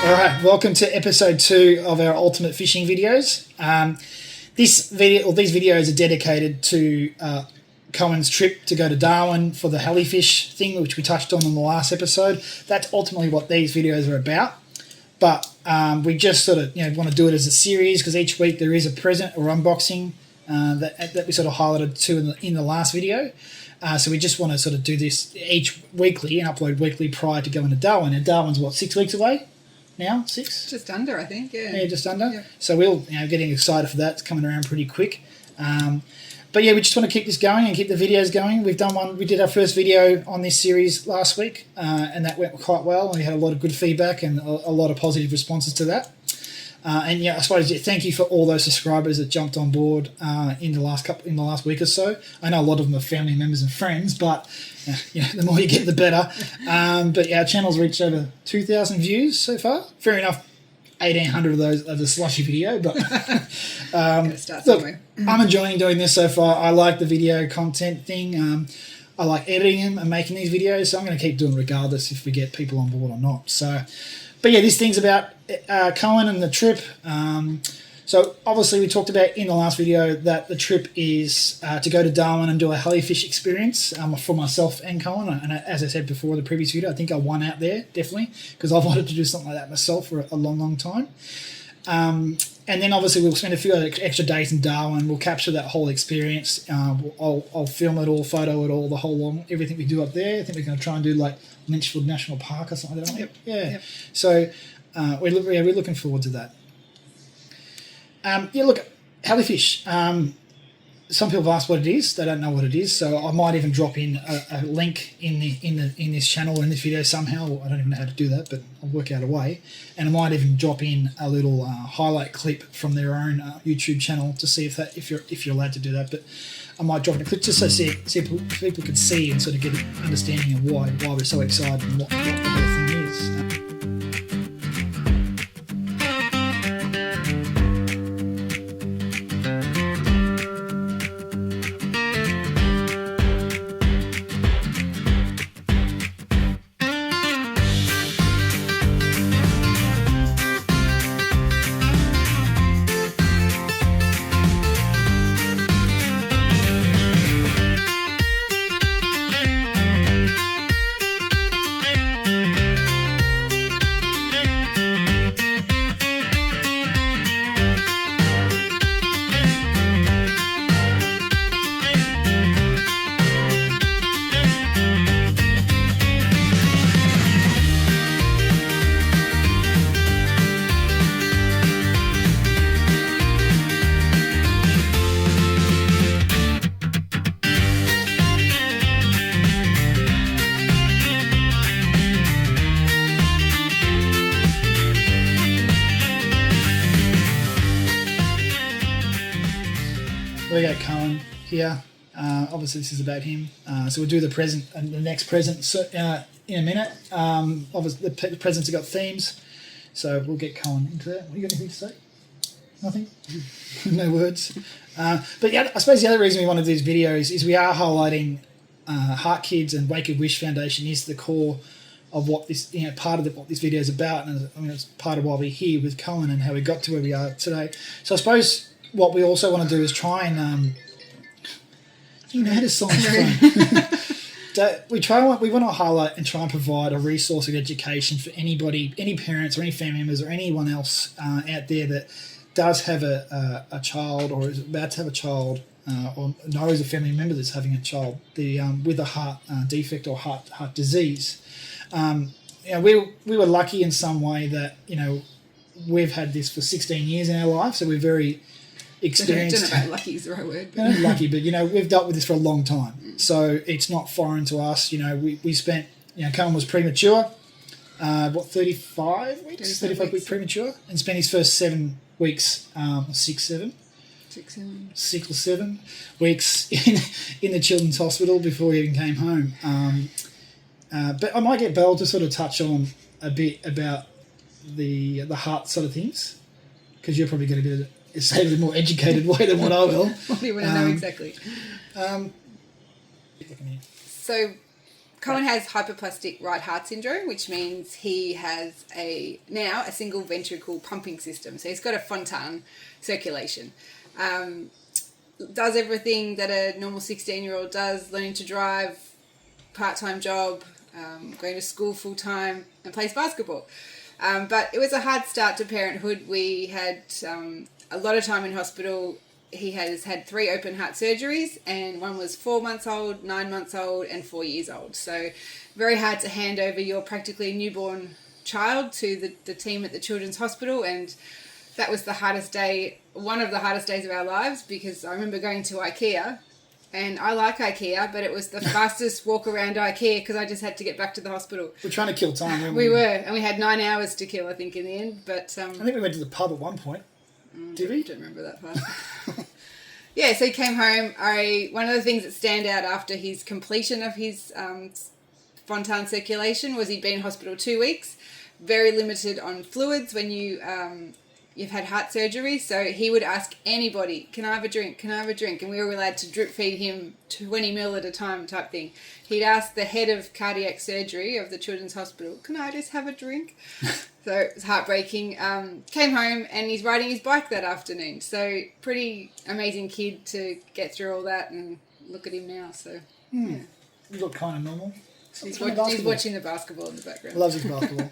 All right, welcome to episode 2 of our ultimate fishing videos. These videos are dedicated to Cohen's trip to go to Darwin for the Helifish thing, which we touched on in the last episode. That's ultimately what these videos are about. But we just sort of want to do it as a series because each week there is a present or unboxing that we sort of highlighted to in the last video. So we just want to sort of do this each weekly and upload weekly prior to going to Darwin. And Darwin's what, 6 weeks away now? 6? Just under, I think. Yeah, just under. Yeah. So we're getting excited for that. It's coming around pretty quick. But yeah, we just want to keep this going and keep the videos going. We did our first video on this series last week, and that went quite well. And we had a lot of good feedback and a lot of positive responses to that. And yeah, I suppose thank you for all those subscribers that jumped on board in the last week or so. I know a lot of them are family members and friends, but the more you get, the better. But yeah, our channel's reached over 2,000 views so far. Fair enough, 1,800 of those are the slushy video, but look, I'm enjoying doing this so far. I like the video content thing. I like editing them and making these videos, so I'm going to keep doing it regardless if we get people on board or not. So, but yeah, this thing's about Cohen and the trip. So obviously we talked about in the last video that the trip is to go to Darwin and do a Helifish experience for myself and Cohen. And as I said before in the previous video, I think I won out there, definitely, because I've wanted to do something like that myself for a long, long time. And then obviously we'll spend a few extra days in Darwin. We'll capture that whole experience. I'll film it all, photo it all, everything we do up there. I think we're going to try and do like Lynchfield National Park or something like that. Yep. Yeah. Yep. So we're looking forward to that. Look, Helifish. Some people have asked what it is. They don't know what it is. So I might even drop in a link in this channel or in this video somehow. I don't even know how to do that, but I'll work out a way. And I might even drop in a little highlight clip from their own YouTube channel to see if you're allowed to do that. But I might drop in a clip just so people can see and sort of get an understanding of why we're so excited and what the whole thing is. We got Cohen here. Obviously, this is about him. So we'll do the present and the next present in a minute. Obviously, the presents have got themes, so we'll get Cohen into that. You got anything to say? Nothing? No words. But yeah, I suppose the other reason we want to do these videos is we are highlighting heartkids and Wake a Wish Foundation is the core of what this, part of what this video is about, and I mean it's part of why we're here with Cohen and how we got to where we are today. So I suppose what we also want to do is try and how does science we want to highlight and try and provide a resource of education for anybody, any parents or any family members or anyone else out there that does have a child or is about to have a child or knows a family member that's having a child with a heart defect or heart disease. We were lucky in some way that we've had this for 16 years in our life, so we're very experienced. I don't know about lucky is the right word. Not lucky, but we've dealt with this for a long time, so it's not foreign to us. We spent. Cohen was premature. 35 weeks? 35 weeks premature, and spent his first 7 weeks, 6 or 7 weeks in the children's hospital before he even came home. But I might get Belle to sort of touch on a bit about the heart sort of things, because you're probably going to be able to say it in a more educated way than what I will. What do you want to know exactly? Um, So Cohen has hyperplastic right heart syndrome, which means he has now a single ventricle pumping system. So he's got a Fontan circulation. Does everything that a normal 16-year-old does, learning to drive, part-time job, going to school full-time, and plays basketball. But it was a hard start to parenthood. We had a lot of time in hospital. He has had 3 open heart surgeries, and one was 4 months old, 9 months old, and 4 years old. So very hard to hand over your practically newborn child to the team at the Children's Hospital, and that was the hardest day, one of the hardest days of our lives, because I remember going to IKEA, and I like IKEA, but it was the fastest walk around IKEA because I just had to get back to the hospital. We're trying to kill time, weren't we? We were, and we had 9 hours to kill, I think, in the end. But I think we went to the pub at one point. Did we? I don't remember that part. Yeah, so he came home. One of the things that stand out after his completion of his Fontan circulation was he'd been in hospital 2 weeks, very limited on fluids when you've had heart surgery. So he would ask anybody, can I have a drink? Can I have a drink? And we were allowed to drip feed him 20 ml at a time type thing. He'd ask the head of cardiac surgery of the Children's Hospital, can I just have a drink? So it was heartbreaking. Came home and he's riding his bike that afternoon. So pretty amazing kid to get through all that, and look at him now. So yeah. You look kind of normal. He's watching the basketball in the background. Loves his basketball.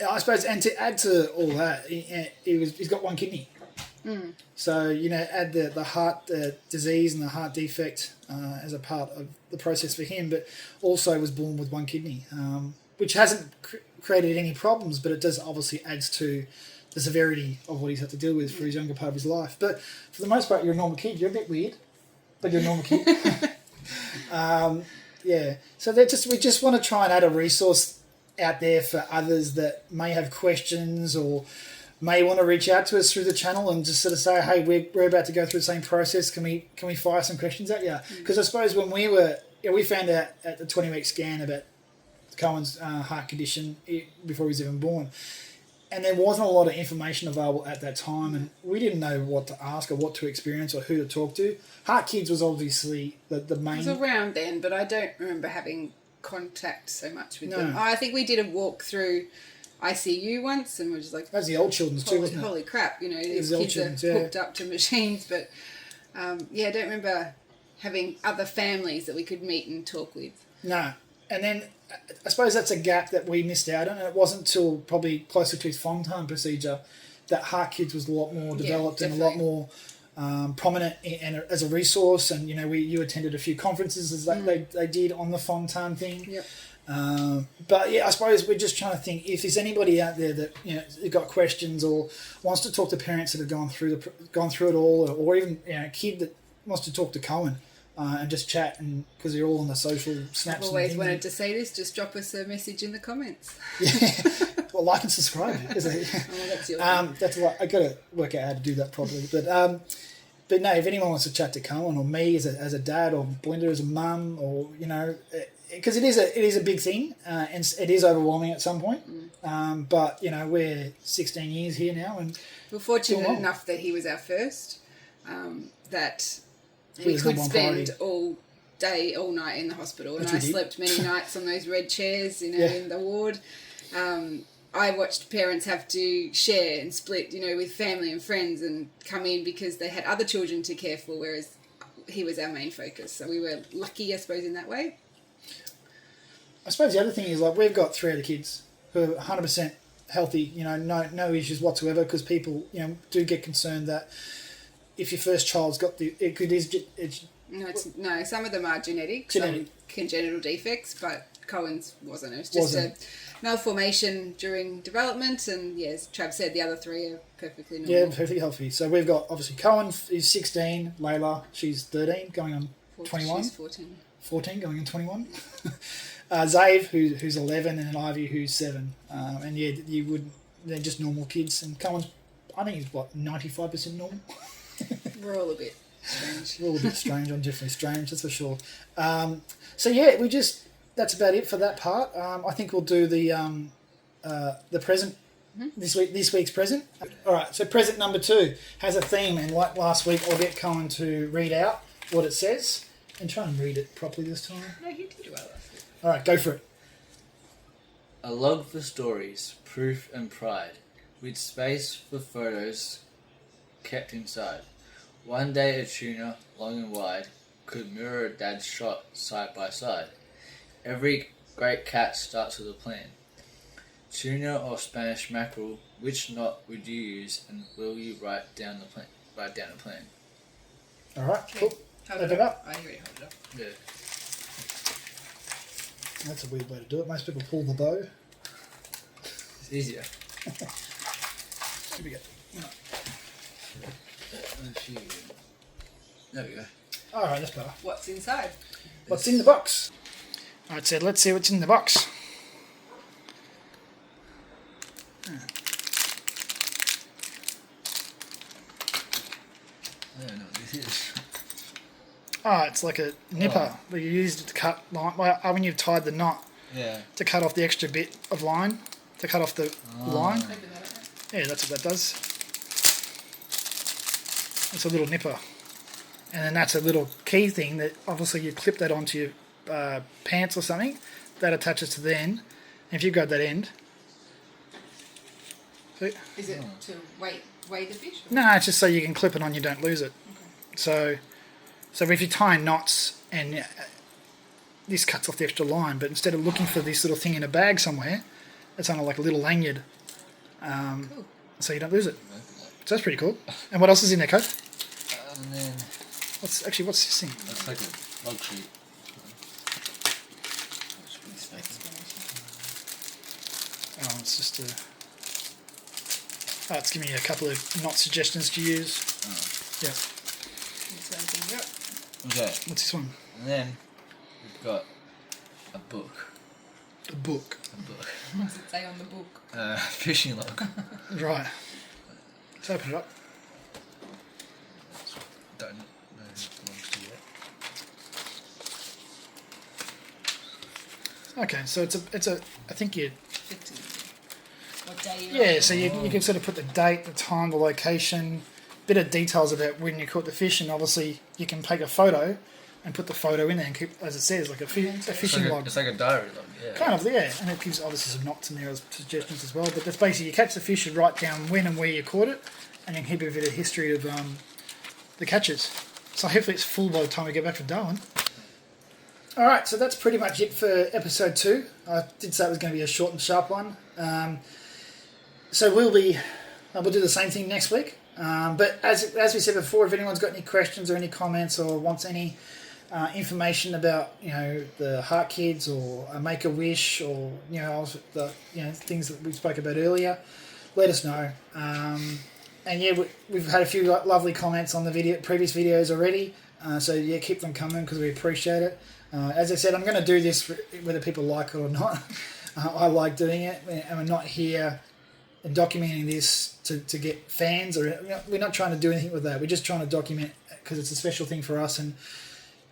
I suppose, and to add to all that, he's got one kidney. So, add the heart disease and the heart defect as a part of the process for him, but also was born with one kidney, which hasn't created any problems, but it does obviously adds to the severity of what he's had to deal with for his younger part of his life. But for the most part, you're a normal kid. You're a bit weird, but you're a normal kid. Yeah. So we just want to try and add a resource out there for others that may have questions or may want to reach out to us through the channel and just sort of say, hey, we're about to go through the same process. Can we fire some questions at you? Because I suppose when we found out at the 20-week scan about Cohen's heart condition before he was even born, and there wasn't a lot of information available at that time, and we didn't know what to ask or what to experience or who to talk to. HeartKids was obviously the main... It was around then, but I don't remember having contact so much with them. I think we did a walk through ICU once, and we're just like... That's the old children's too, wasn't it? Holy crap, these kids are hooked up to machines, but I don't remember having other families that we could meet and talk with. No. And then I suppose that's a gap that we missed out on, and it wasn't until probably closer to his Fontan procedure that HeartKids was a lot more developed and a lot more prominent and as a resource. And you attended a few conferences as they did on the Fontan thing. Yep. But I suppose we're just trying to think if there's anybody out there that got questions or wants to talk to parents that have gone through it all, or even a kid that wants to talk to Cohen. And just chat, and because they're all on the social snaps. I've always wanted to say this. Just drop us a message in the comments. Yeah, well, like and subscribe. That's your that's what I got to work out how to do that properly. But no, if anyone wants to chat to Cohen or me as a dad, or Belinda as a mum, or because it is a big thing, and it is overwhelming at some point. But we're 16 years here now, and we're fortunate enough that he was our first. That. We could spend all day, all night in the hospital, and I slept many nights on those red chairs, in the ward. I watched parents have to share and split, with family and friends, and come in because they had other children to care for, whereas he was our main focus. So we were lucky, I suppose, in that way. I suppose the other thing is, we've got 3 other kids who are 100% healthy, no issues whatsoever, because people, do get concerned that if your first child's got No, some of them are genetic. Some congenital defects, but Cohen's wasn't. It was just a malformation during development, and as Trav said, the other 3 are perfectly normal. Yeah, perfectly healthy. So we've got, obviously, Cohen is 16, Layla, she's 13, going on 21. She's 14. 14, going on 21. Zave, who's 11, and Ivy, who's 7. They're just normal kids, and Cohen's, I think he's, 95% normal? We're all a bit strange. We're all a bit strange. I'm definitely strange, that's for sure. That's about it for that part. I think we'll do the present this week's present. All right, so present number 2 has a theme, and like last week, I'll get Cohen to read out what it says. And try and read it properly this time. No, he did well last week. All right, go for it. A log for stories, proof and pride, with space for photos kept inside. One day a tuna, long and wide, could mirror Dad's shot side by side. Every great cat starts with a plan. Tuna or Spanish mackerel, which knot would you use, and will you write down a plan? All right, cool. Hold Open it up. I already hold it up. Yeah. That's a weird way to do it. Most people pull the bow. It's easier. Here we go. There we go. All right, that's better. What's inside? What's in the box? All right, so let's see what's in the box. I don't know what this is. Oh, it's like a nipper that you used to cut line. Well, when you've tied the knot Yeah. to cut off the extra bit of line, to cut off the line. Open that up. Yeah, that's what that does. It's a little nipper. And then that's a little key thing that obviously you clip that onto your pants or something. That attaches to the end. And if you grab that end... See? Is it to weigh the fish? Or? No, it's just so you can clip it on, you don't lose it. Okay. So if you tie knots and this cuts off the extra line, but instead of looking for this little thing in a bag somewhere, it's on like a little lanyard, Cool. so you don't lose it. So that's pretty cool. And what else is in there, Coach? And then What's this thing? that's like a log sheet. Oh, it's just a... Oh, it's giving me a couple of knot suggestions to use. Yeah. Let's open things up. Okay. What's this one? And then we've got a book. A book. A book. What's it say on the book? Fishing log. Right. Let's open it up. Don't know who it belongs to yet. Okay, so it's a I think you... 15. What day you Yeah, so you can sort of put the date, the time, the location, bit of details about when you caught the fish, and obviously you can take a photo and put the photo in there and keep, as it says, like a fishing log. It's like a diary log, yeah. Kind of, yeah, and it gives obviously some knots in there as suggestions as well. But that's basically you catch the fish, you write down when and where you caught it, and then keep a bit of history of the catches. So hopefully it's full by the time we get back from Darwin. All right, so that's pretty much it for episode 2. I did say it was going to be a short and sharp one. So we'll do the same thing next week. But as we said before, if anyone's got any questions or any comments or wants any information about the heartkids or a make a wish or the things that we spoke about earlier, let us know. And yeah, we've had a few lovely comments on the previous videos already. So yeah, keep them coming because we appreciate it. As I said, I'm going to do this whether people like it or not. I like doing it, and we're not here and documenting this to get fans, or we're not trying to do anything with that. We're just trying to document because it's a special thing for us and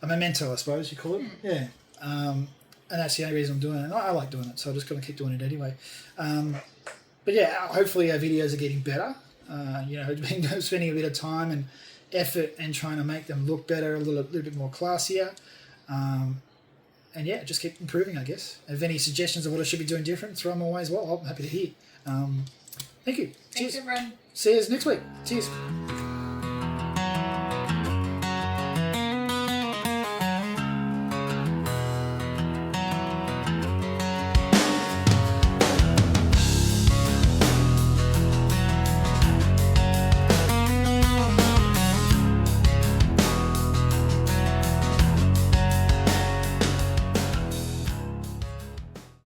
a memento, I suppose you call it. Yeah. And that's the only reason I'm doing it. And I like doing it, so I'm just going to keep doing it anyway. But yeah, hopefully our videos are getting better. Spending a bit of time and effort and trying to make them look better, a little bit more classier. And yeah, just keep improving, I guess. If any suggestions of what I should be doing different, throw them away as well. I'm happy to hear. Thank you. Thanks, Cheers. everyone. See you next week. Cheers.